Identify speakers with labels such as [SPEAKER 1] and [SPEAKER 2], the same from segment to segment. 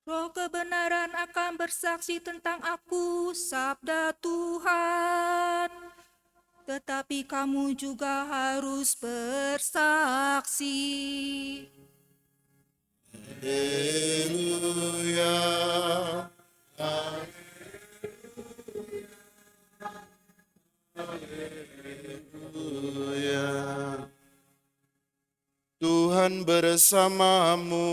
[SPEAKER 1] Roh kebenaran akan bersaksi tentang aku, sabda Tuhan. Tetapi kamu juga harus bersaksi.
[SPEAKER 2] Haleluya. Haleluya. Tuhan bersamamu.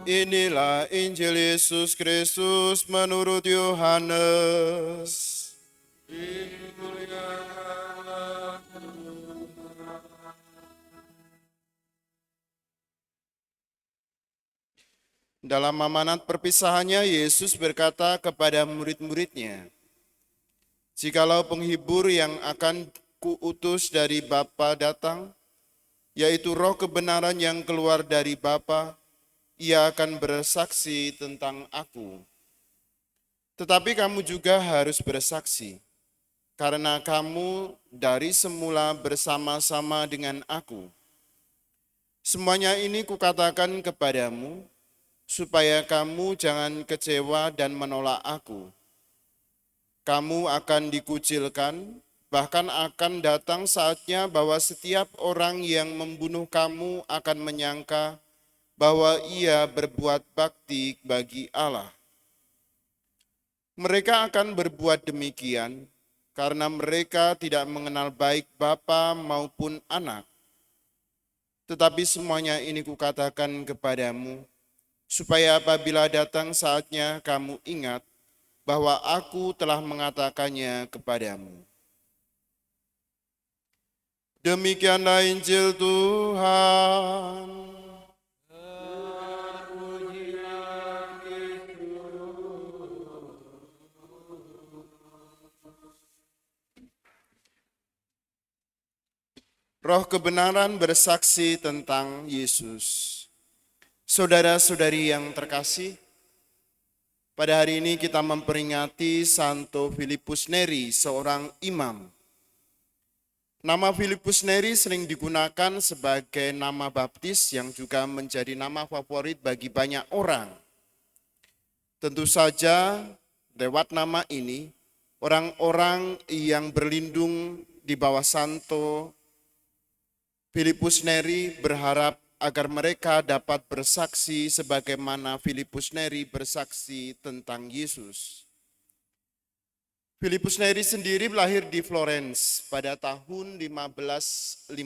[SPEAKER 2] Inilah Injil Yesus Kristus menurut Yohanes. Dalam amanat perpisahannya, Yesus berkata kepada murid-muridnya, "Jikalau penghibur yang akan kuutus dari Bapa datang, yaitu Roh kebenaran yang keluar dari Bapa, ia akan bersaksi tentang aku. Tetapi kamu juga harus bersaksi, karena kamu dari semula bersama-sama dengan aku. Semuanya ini kukatakan kepadamu, supaya kamu jangan kecewa dan menolak aku. Kamu akan dikucilkan, bahkan akan datang saatnya bahwa setiap orang yang membunuh kamu akan menyangka bahwa ia berbuat bakti bagi Allah. Mereka akan berbuat demikian karena mereka tidak mengenal baik Bapa maupun Anak. Tetapi semuanya ini kukatakan kepadamu, supaya apabila datang saatnya kamu ingat bahwa aku telah mengatakannya kepadamu." Demikianlah Injil Tuhan. Roh kebenaran bersaksi tentang Yesus. Saudara-saudari yang terkasih, pada hari ini kita memperingati Santo Filipus Neri, seorang imam. Nama Filipus Neri sering digunakan sebagai nama baptis yang juga menjadi nama favorit bagi banyak orang. Tentu saja lewat nama ini, orang-orang yang berlindung di bawah Santo Filipus Neri berharap agar mereka dapat bersaksi sebagaimana Filipus Neri bersaksi tentang Yesus. Filipus Neri sendiri lahir di Florence pada tahun 1515,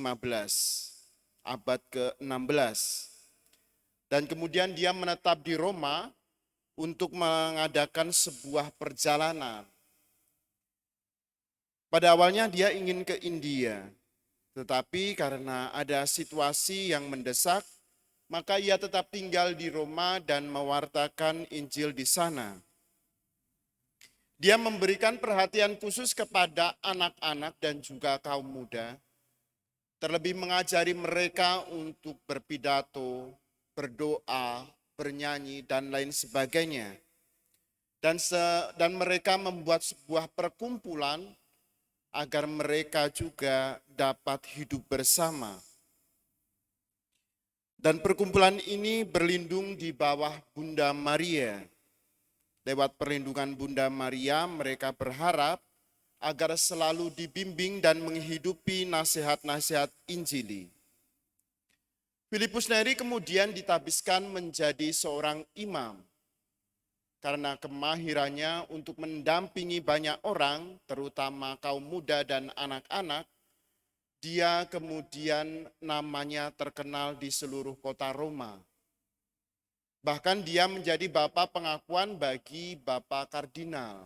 [SPEAKER 2] abad ke-16. Dan kemudian dia menetap di Roma untuk mengadakan sebuah perjalanan. Pada awalnya dia ingin ke India, tetapi karena ada situasi yang mendesak, maka ia tetap tinggal di Roma dan mewartakan Injil di sana. Dia memberikan perhatian khusus kepada anak-anak dan juga kaum muda, terlebih mengajari mereka untuk berpidato, berdoa, bernyanyi, dan lain sebagainya. Dan mereka membuat sebuah perkumpulan agar mereka juga dapat hidup bersama. Dan perkumpulan ini berlindung di bawah Bunda Maria. Lewat perlindungan Bunda Maria, mereka berharap agar selalu dibimbing dan menghidupi nasihat-nasihat Injili. Filipus Neri kemudian ditabiskan menjadi seorang imam. Karena kemahirannya untuk mendampingi banyak orang, terutama kaum muda dan anak-anak, dia kemudian namanya terkenal di seluruh kota Roma. Bahkan dia menjadi bapak pengakuan bagi bapak kardinal.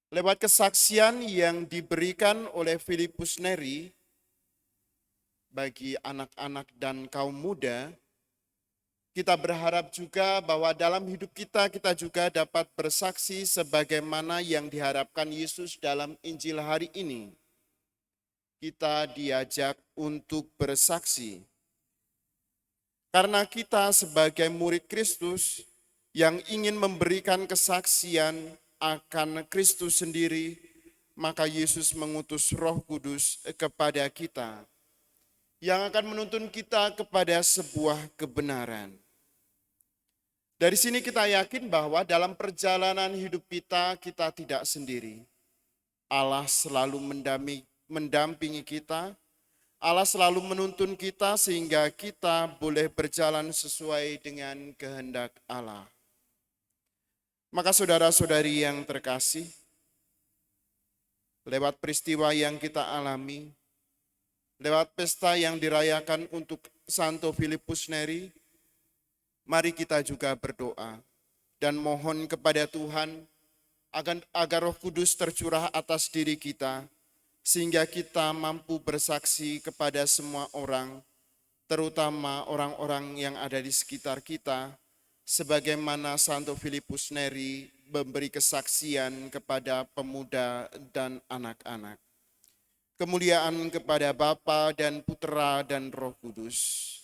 [SPEAKER 2] Lewat kesaksian yang diberikan oleh Filipus Neri bagi anak-anak dan kaum muda, kita berharap juga bahwa dalam hidup kita juga dapat bersaksi sebagaimana yang diharapkan Yesus dalam Injil hari ini. Kita diajak untuk bersaksi. Karena kita sebagai murid Kristus yang ingin memberikan kesaksian akan Kristus sendiri, maka Yesus mengutus Roh Kudus kepada kita, yang akan menuntun kita kepada sebuah kebenaran. Dari sini kita yakin bahwa dalam perjalanan hidup kita tidak sendiri. Allah selalu mendampingi kita, Allah selalu menuntun kita sehingga kita boleh berjalan sesuai dengan kehendak Allah. Maka saudara-saudari yang terkasih, lewat peristiwa yang kita alami, lewat pesta yang dirayakan untuk Santo Filipus Neri, mari kita juga berdoa dan mohon kepada Tuhan agar Roh Kudus tercurah atas diri kita, sehingga kita mampu bersaksi kepada semua orang, terutama orang-orang yang ada di sekitar kita, sebagaimana Santo Filipus Neri memberi kesaksian kepada pemuda dan anak-anak. Kemuliaan kepada Bapa dan Putera dan Roh Kudus,